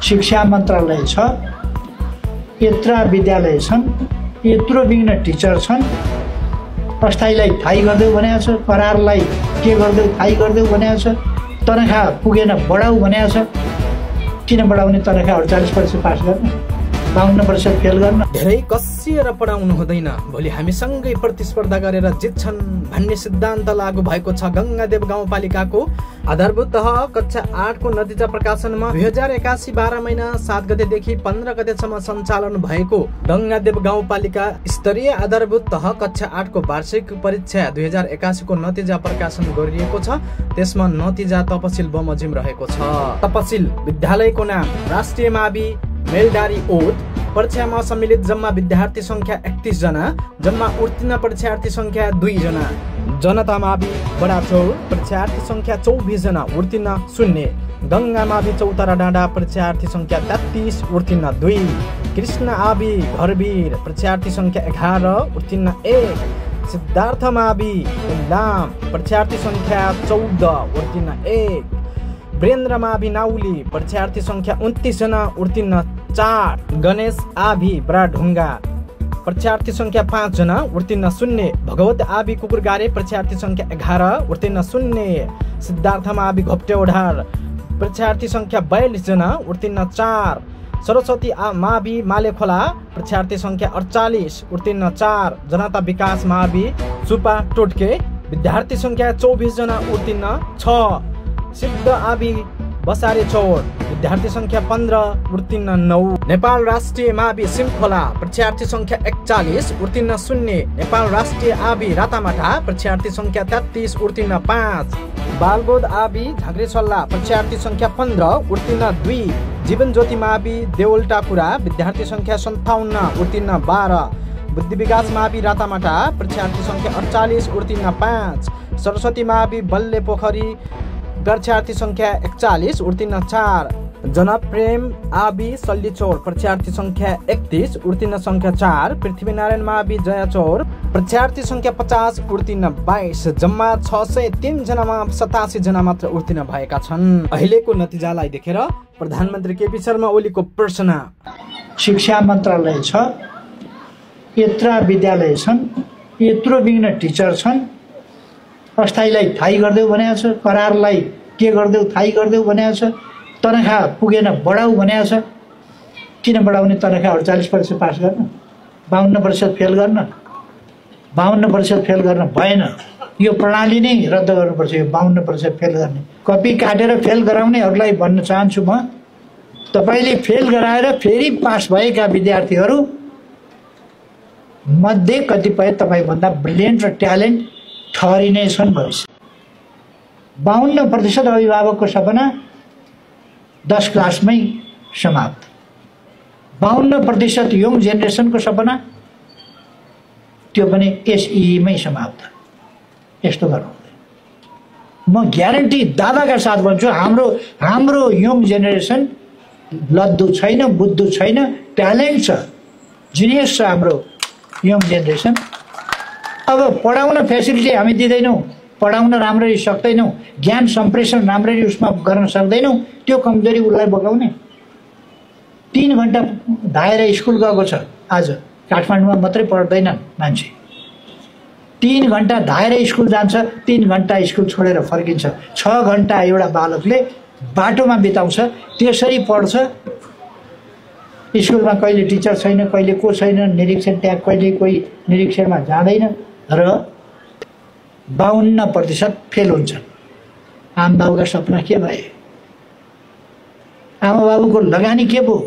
शिक्षा मन्त्रालय छ, यत्रा विद्यालय छन्, यत्रो बिघ्न टिचर छन्, अस्थायीलाई थाहै गरिदेऊ भनेको छ, करारलाई के गरिदेऊ थाहै गरिदेऊ भनेको छ, तनखा पुगेन बढाऊ भनेको छ। किन बढाउने? तनखा 48% पास गर्न, 52% फेल गर्न। धेरै कसिएर पढाउनु हुँदैन, भोलि हामीसँगै प्रतिस्पर्धा गरेर जित्छन् भन्ने सिद्धान्त लागू भएको छ गंगादेव गाउँपालिकाको आधारभूत तह कक्षा 8 को नतिजा प्रकाशनमा 2081 12 महिना 7 गतेदेखि 15 गतेसम्म सञ्चालन भएको गंगादेव गाउँपालिका स्तरीय आधारभूत तह कक्षा 8 को वार्षिक परीक्षा 2081 को नतिजा प्रकाशन गरिएको छ। त्यसमा नतिजा तपसिल बमोजिम रहेको छ। तपसिल विद्यालयको नाम राष्ट्रिय मावि मेलडारी ओद, परीक्षामा सम्मिलित जम्मा विद्यार्थी संख्या 31 जना, जम्मा उत्तीर्ण परीक्षार्थी संख्या 2 जना। जनता मावि बडाचौर, परीक्षार्थी संख्या 24 जना, उत्तीर्ण 0। गंगा मावि चौतारा डाँडा, परीक्षार्थी संख्या 33, उत्तीर्ण 2। कृष्ण आवि घरवीर, परीक्षार्थी संख्या 11, उत्तीर्ण 1। सिद्धार्थ मावि इलाम, परीक्षार्थी संख्या 14, उत्तीर्ण 1। वीरेन्द्र मावि नाउली, परीक्षार्थी संख्या 29 जना, उत्तीर्ण 4। गणेश आभि बराढुङ्गा, परीक्षार्थी संख्या 5 जना, उत्तीर्ण 0। भगवत आभि कुकुरगारे, परीक्षार्थी संख्या 11, उत्तीर्ण 0। सिद्धार्थ मावि घोप्टेओढार, परीक्षार्थी संख्या 42 जना, उत्तीर्ण 4। सरस्वती मावि मालेखोला, परीक्षार्थी संख्या 48, उत्तीर्ण 4। जनता विकास मावि सुपा टोटके, विद्यार्थी संख्या 24 जना, उत्तीर्ण 6। सिद्ध आवि बसारे चौर, विद्यार्थी संख्या 15, उत्तीर्ण 9। नेपाल राष्ट्रिय मावि सिमखोला, परीक्षार्थी संख्या 41, उत्तीर्ण 0। नेपाल राष्ट्रिय आवि रातामाटा, परीक्षार्थी संख्या 33, उत्तीर्ण 5। बालबोध आवि झाँक्रेसल्ला, परीक्षार्थी संख्या 15, उत्तीर्ण 2। जीवन ज्योति मावि देवलटाकुरा, विद्यार्थी संख्या 57, उत्तीर्ण 12। बुद्धि विकास मावि रातामाटा, परीक्षार्थी संख्या 48, उत्तीर्ण 5। सरस्वती मावि बल्ले पोखरी, परीक्षार्थी संख्या 41, उत्तीर्ण 4। जनप्रेम आवि सल्लीचौर, परीक्षार्थी संख्या 31, उत्तीर्ण संख्या 4। पृथ्वीनारायण मावि जयाचौर, परीक्षार्थी संख्या 50, उत्तीर्ण 22। जम्मा 603 जनामा 87 जना मात्र उत्तीर्ण भएका छन्। अहिलेको नतिजालाई देखेर प्रधानमन्त्री केपी शर्मा ओलीको प्रश्न। शिक्षा मन्त्रालय छ, यत्रा विद्यालय छन्, यत्रो बिघ्न टिचर छन्, अस्थायीलाई थाहै गरिदेऊ भनेको छ, करारलाई के गरिदेऊ थाहै गरिदेऊ भनेको छ, तनखा पुगेन बढाऊ भनेको छ। किन बढाउने? तनखा 48% पास गर्न, 52% फेल गर्न। 52% फेल गर्न भएन, यो प्रणाली नै रद्द गर्नुपर्छ। यो 52% फेल गर्ने, कपी काटेर फेल गराउनेहरूलाई भन्न चाहन्छु म, तपाईँले फेल गराएर फेरि पास भएका विद्यार्थीहरू मध्ये कतिपय तपाईँभन्दा ब्रिलियन्ट र ट्यालेन्ट ठहरिने छन् भविष्य। 52% अभिभावकको सपना 10 क्लासमै समाप्त। 52% यङ जेनेरेसनको सपना त्यो पनि एसईमै समाप्त। यस्तो गर्नु म ग्यारेन्टी दादाका साथ भन्छु, हाम्रो यङ जेनेरेसन लद्दु छैन, बुद्धु छैन, ट्यालेन्ट छ, जिनियस छ हाम्रो यङ जेनेरेसन। अब पढाउन फेसिलिटी हामी दिँदैनौँ, पढाउन राम्ररी सक्दैनौँ, ज्ञान सम्प्रेषण राम्ररी उसमा गर्न सक्दैनौँ, त्यो कमजोरी उसलाई बगाउने। 3 घण्टा धाएर स्कुल गएको छ, आज काठमाडौँमा मात्रै पढ्दैन मान्छे। 3 घण्टा धाएर स्कुल जान्छ, 3 घण्टा स्कुल छोडेर फर्किन्छ। 6 घण्टा एउटा बालकले बाटोमा बिताउँछ, त्यसरी पढ्छ। स्कुलमा कहिले टिचर छैन, कहिले को छैन, निरीक्षण ट्याग कहिले कोही निरीक्षणमा जाँदैन र 52% फेल हुन्छन्। आमा बाबुका सपना के भए? आमा बाबुको लगानी के भयो?